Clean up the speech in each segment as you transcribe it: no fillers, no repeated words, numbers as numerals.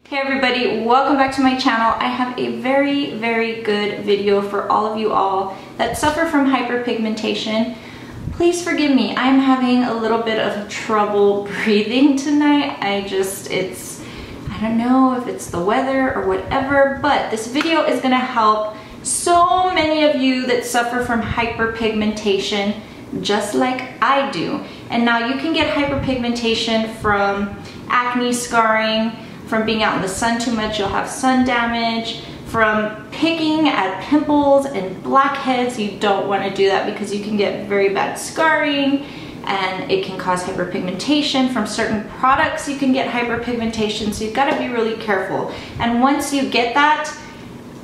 Hey everybody, welcome back to my channel. I have a very good video for all of you all that suffer from hyperpigmentation. Please forgive me, I'm having a little bit of trouble breathing tonight. I don't know if it's the weather or whatever, but this video is gonna help so many of you that suffer from hyperpigmentation just like I do. And now you can get hyperpigmentation from acne scarring, from being out in the sun too much, you'll have sun damage, from picking at pimples and blackheads. You don't want to do that because you can get very bad scarring and it can cause hyperpigmentation. From certain products you can get hyperpigmentation, so you've got to be really careful. And once you get that,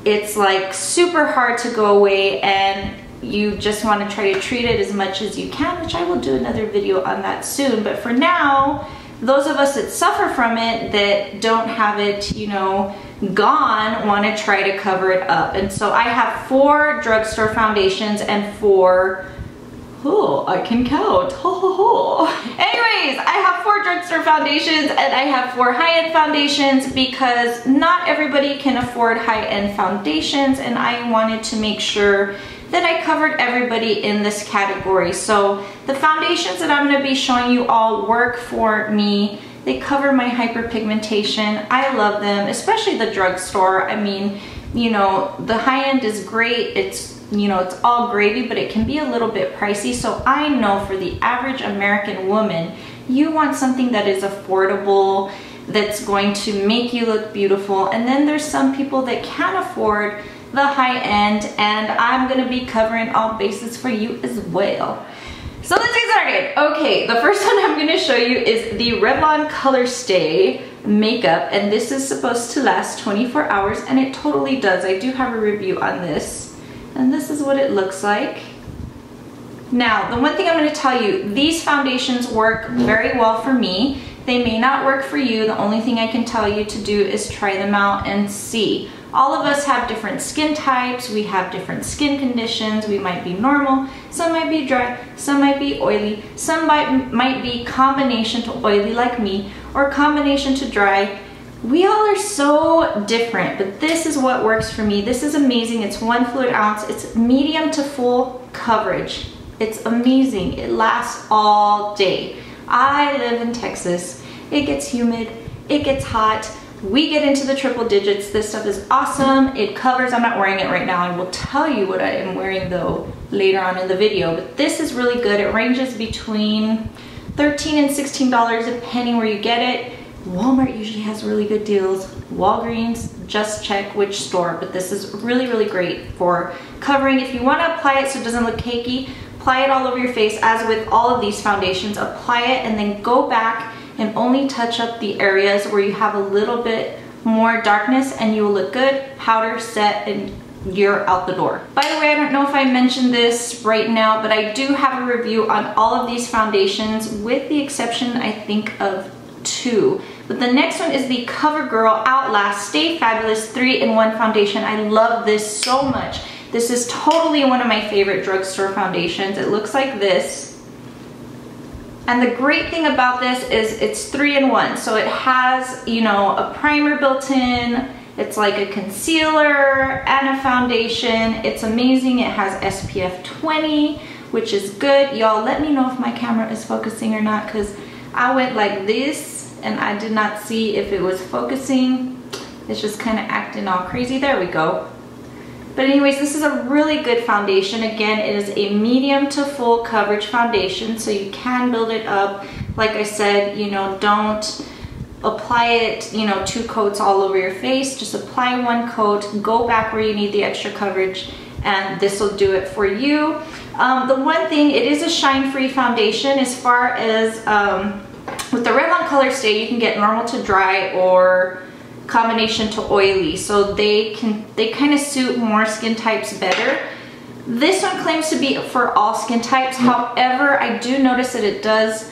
it's like super hard to go away, and you just want to try to treat it as much as you can, which I will do another video on that soon. But for now, those of us that suffer from it, that don't have it, you know, gone, want to try to cover it up. And so I have 4 drugstore foundations and 4, oh, I can count, ho ho ho. Anyways, I have 4 drugstore foundations and I have 4 high-end foundations because not everybody can afford high-end foundations, and I wanted to make sure that I covered everybody in this category. So the foundations that I'm gonna be showing you all work for me. They cover my hyperpigmentation. I love them, especially the drugstore. I mean, you know, the high end is great. It's, you know, it's all gravy, but it can be a little bit pricey. So I know for the average American woman, you want something that is affordable, that's going to make you look beautiful. And then there's some people that can't afford the high end, and I'm gonna be covering all bases for you as well. So let's get started. Okay, the first one I'm gonna show you is the Revlon Colorstay makeup, and this is supposed to last 24 hours, and it totally does. I do have a review on this, and this is what it looks like. Now, the one thing I'm gonna tell you, these foundations work very well for me. They may not work for you. The only thing I can tell you to do is try them out and see. All of us have different skin types, we have different skin conditions. We might be normal, some might be dry, some might be oily, some might be combination to oily like me, or combination to dry. We all are so different, but this is what works for me. This is amazing. It's 1 fluid ounce, it's medium to full coverage. It's amazing, it lasts all day. I live in Texas, it gets humid, it gets hot. We get into the triple digits. This stuff is awesome. It covers, I'm not wearing it right now. I will tell you what I am wearing though later on in the video, but this is really good. It ranges between $13 and $16 depending where you get it. Walmart usually has really good deals. Walgreens, just check which store, but this is really great for covering. If you want to apply it so it doesn't look cakey, apply it all over your face. As with all of these foundations, apply it and then go back and only touch up the areas where you have a little bit more darkness, and you will look good, powder, set, and you're out the door. By the way, I don't know if I mentioned this right now, but I do have a review on all of these foundations with the exception, I think, of 2. But the next one is the CoverGirl Outlast Stay Fabulous 3-in-1 foundation. I love this so much. This is totally one of my favorite drugstore foundations. It looks like this. And the great thing about this is it's 3-in-1. So it has, you know, a primer built in, it's like a concealer and a foundation. It's amazing. It has SPF 20, which is good. Y'all let me know if my camera is focusing or not, because I went like this and I did not see if it was focusing. It's just kind of acting all crazy. There we go. But anyways, this is a really good foundation. Again, it is a medium to full coverage foundation, so you can build it up. Like I said, you know, don't apply it, you know, 2 coats all over your face. Just apply 1 coat, go back where you need the extra coverage, and this will do it for you. The one thing, it is a shine-free foundation. As far as with the Revlon Colorstay, you can get normal to dry or combination to oily, so they kind of suit more skin types better. This one claims to be for all skin types. However, I do notice that it does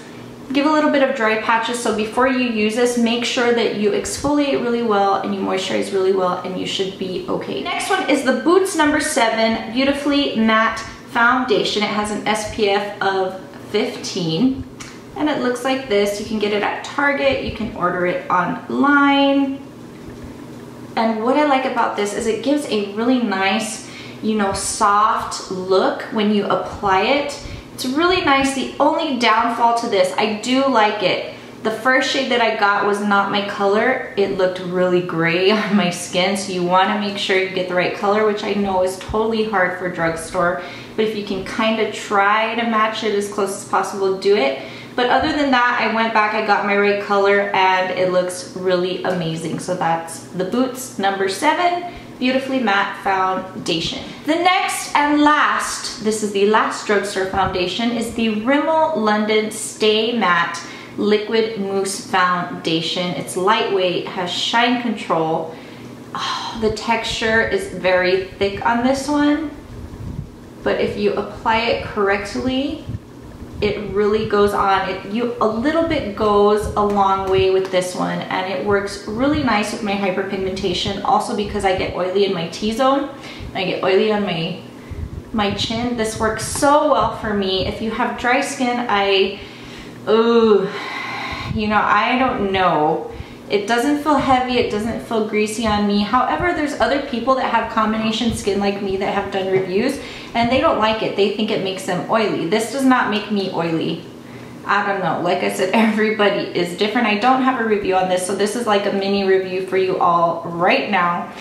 give a little bit of dry patches, so before you use this, make sure that you exfoliate really well and you moisturize really well, and you should be okay. Next one is the Boots No. 7 Beautifully Matte Foundation. It has an SPF of 15. And it looks like this. You can get it at Target, you can order it online. And what I like about this is it gives a really nice, you know, soft look when you apply it. It's really nice. The only downfall to this, I do like it. The first shade that I got was not my color. It looked really gray on my skin, so you want to make sure you get the right color, which I know is totally hard for drugstore, but if you can kind of try to match it as close as possible, do it. But other than that, I went back, I got my right color, and it looks really amazing. So that's the Boots number 7 Beautifully Matte Foundation. The next and last, this is the last drugstore foundation, is the Rimmel London Stay Matte Liquid Mousse Foundation. It's lightweight, has shine control. Oh, the texture is very thick on this one, but if you apply it correctly, it really goes on. A little bit goes a long way with this one, and it works really nice with my hyperpigmentation. Also because I get oily in my T-zone, and I get oily on my chin. This works so well for me. If you have dry skin, you know, I don't know. It doesn't feel heavy, it doesn't feel greasy on me. However, there's other people that have combination skin like me that have done reviews, and they don't like it. They think it makes them oily. This does not make me oily. I don't know. Like I said, everybody is different. I don't have a review on this, so this is like a mini review for you all right now.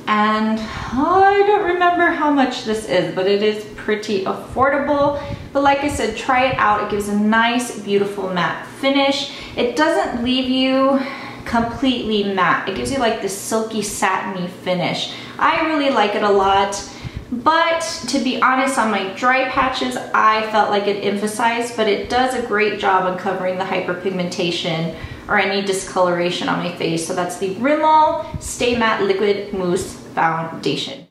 And I don't remember how much this is, but it is pretty affordable. But like I said, try it out. It gives a nice, beautiful matte finish. It doesn't leave you completely matte. It gives you like this silky, satiny finish. I really like it a lot. But to be honest, on my dry patches, I felt like it emphasized, but it does a great job on covering the hyperpigmentation or any discoloration on my face. So that's the Rimmel Stay Matte Liquid Mousse Foundation.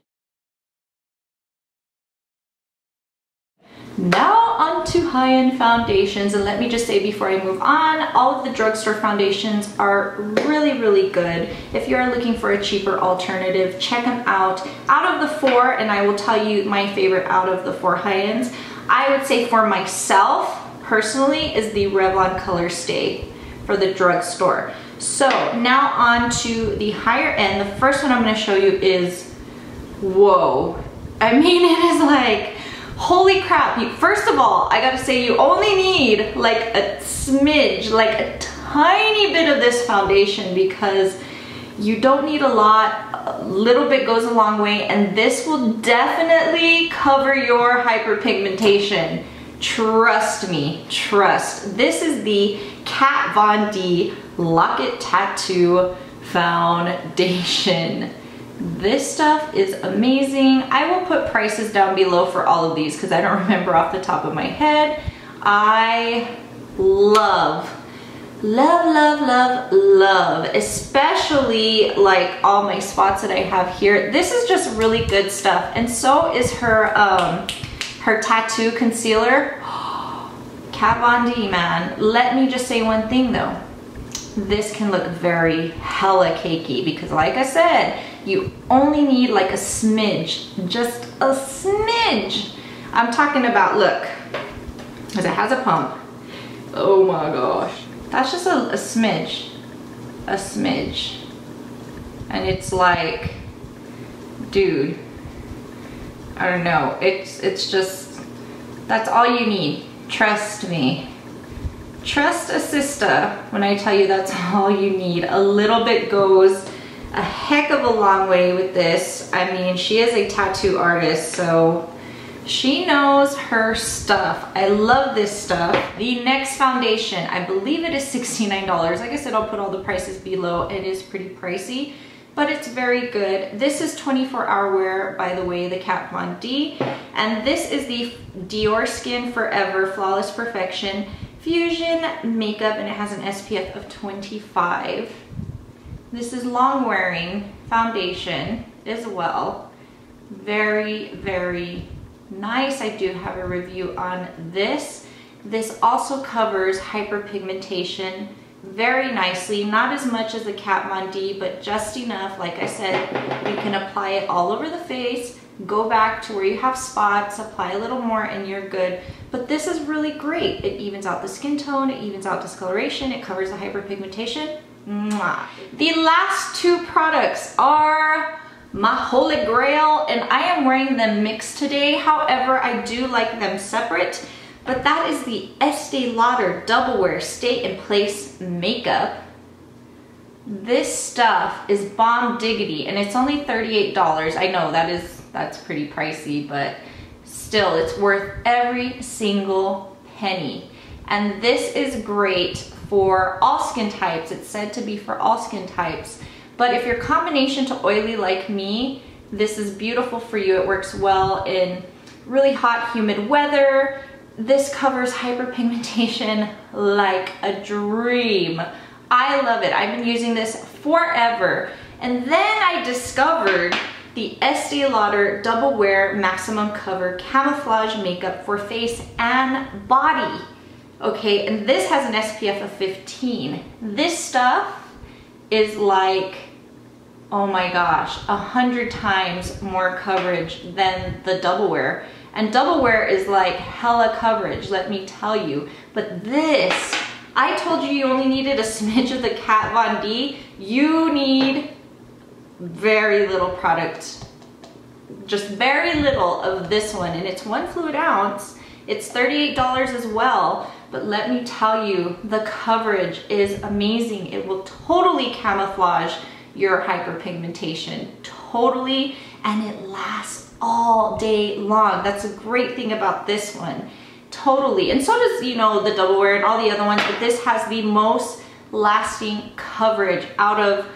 Now on to high-end foundations, and let me just say before I move on, all of the drugstore foundations are really, really good. If you're looking for a cheaper alternative, check them out. Out of the 4, and I will tell you my favorite out of the 4 high-ends, I would say for myself, personally, is the Revlon Colorstay for the drugstore. So now on to the higher end. The first one I'm going to show you is, whoa. I mean, it is like, holy crap. First of all, I gotta say you only need like a smidge, like a tiny bit of this foundation, because you don't need a lot. A little bit goes a long way, and this will definitely cover your hyperpigmentation. Trust me, trust. This is the Kat Von D Locket Tattoo Foundation. This stuff is amazing. I will put prices down below for all of these because I don't remember off the top of my head. I love, especially like all my spots that I have here. This is just really good stuff, and so is her her tattoo concealer. Kat Von D, man. Let me just say one thing though. This can look very hella cakey because like I said, you only need like a smidge, just a smidge. I'm talking about, look, because it has a pump. Oh my gosh. That's just a smidge, And it's like, dude, I don't know. It's just, that's all you need. Trust me. Trust a sister when I tell you that's all you need. A little bit goes a heck of a long way with this. I mean, she is a tattoo artist, so she knows her stuff. I love this stuff. The next foundation, I believe it is $69. Like I said, I'll put all the prices below. It is pretty pricey, but it's very good. This is 24-hour wear, by the way, the Kat Von D. And this is the DiorSkin Forever Flawless Perfection Fusion Makeup, and it has an SPF of 25. This is long wearing foundation as well. Very, very nice. I do have a review on this. This also covers hyperpigmentation very nicely. Not as much as the Kat Von D, but just enough. Like I said, you can apply it all over the face. Go back to where you have spots, apply a little more, and you're good. But this is really great. It evens out the skin tone, it evens out discoloration, it covers the hyperpigmentation. Mwah. The last two products are my holy grail, and I am wearing them mixed today. However, I do like them separate, but that is the Estee Lauder Double Wear Stay in Place Makeup. This stuff is bomb diggity, and it's only $38. I know that's pretty pricey, but still, it's worth every single penny. And this is great for all skin types. It's said to be for all skin types. But if you're combination to oily like me, this is beautiful for you. It works well in really hot, humid weather. This covers hyperpigmentation like a dream. I love it. I've been using this forever. And then I discovered the Estee Lauder Double Wear Maximum Cover Camouflage Makeup for face and body. Okay, and this has an SPF of 15. This stuff is like, oh my gosh, 100 times more coverage than the Double Wear. And Double Wear is like hella coverage, let me tell you. But this, I told you only needed a smidge of the Kat Von D. You need very little product, just very little of this one. And it's 1 fluid ounce. It's $38 as well. But let me tell you, the coverage is amazing. It will totally camouflage your hyperpigmentation, totally, and it lasts all day long. That's a great thing about this one. Totally. And so does, you know, the Double Wear and all the other ones, but this has the most lasting coverage out of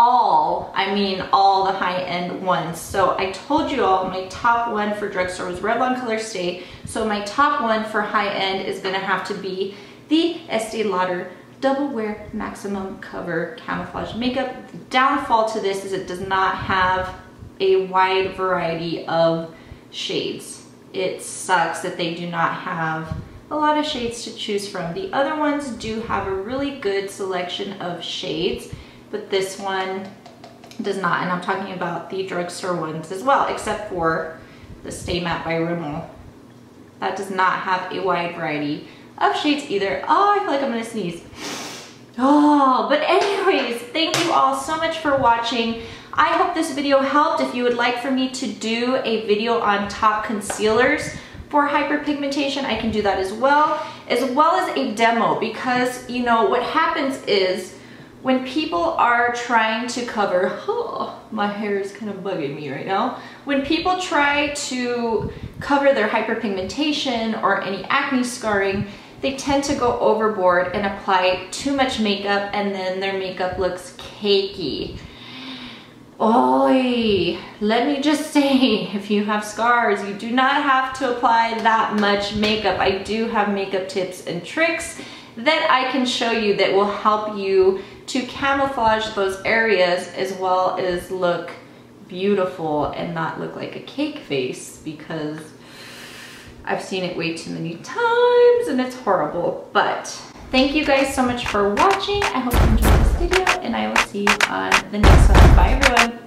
all, I mean all the high-end ones. So I told you all my top one for drugstore was Revlon Colorstay. So my top one for high-end is gonna have to be the Estee Lauder Double Wear Maximum Cover Camouflage Makeup. The downfall to this is it does not have a wide variety of shades. It sucks that they do not have a lot of shades to choose from. The other ones do have a really good selection of shades, but this one does not. And I'm talking about the drugstore ones as well, except for the Stay Matte by Rimmel. That does not have a wide variety of shades either. Oh, I feel like I'm gonna sneeze. Oh, but anyways, thank you all so much for watching. I hope this video helped. If you would like for me to do a video on top concealers for hyperpigmentation, I can do that as well as a demo, because you know what happens is when people are trying to cover, oh, my hair is kind of bugging me right now. When people try to cover their hyperpigmentation or any acne scarring, they tend to go overboard and apply too much makeup, and then their makeup looks cakey. Oy, let me just say, if you have scars, you do not have to apply that much makeup. I do have makeup tips and tricks that I can show you that will help you to camouflage those areas as well as look beautiful and not look like a cake face, because I've seen it way too many times and it's horrible. But thank you guys so much for watching. I hope you enjoyed this video, and I will see you on the next one. Bye everyone.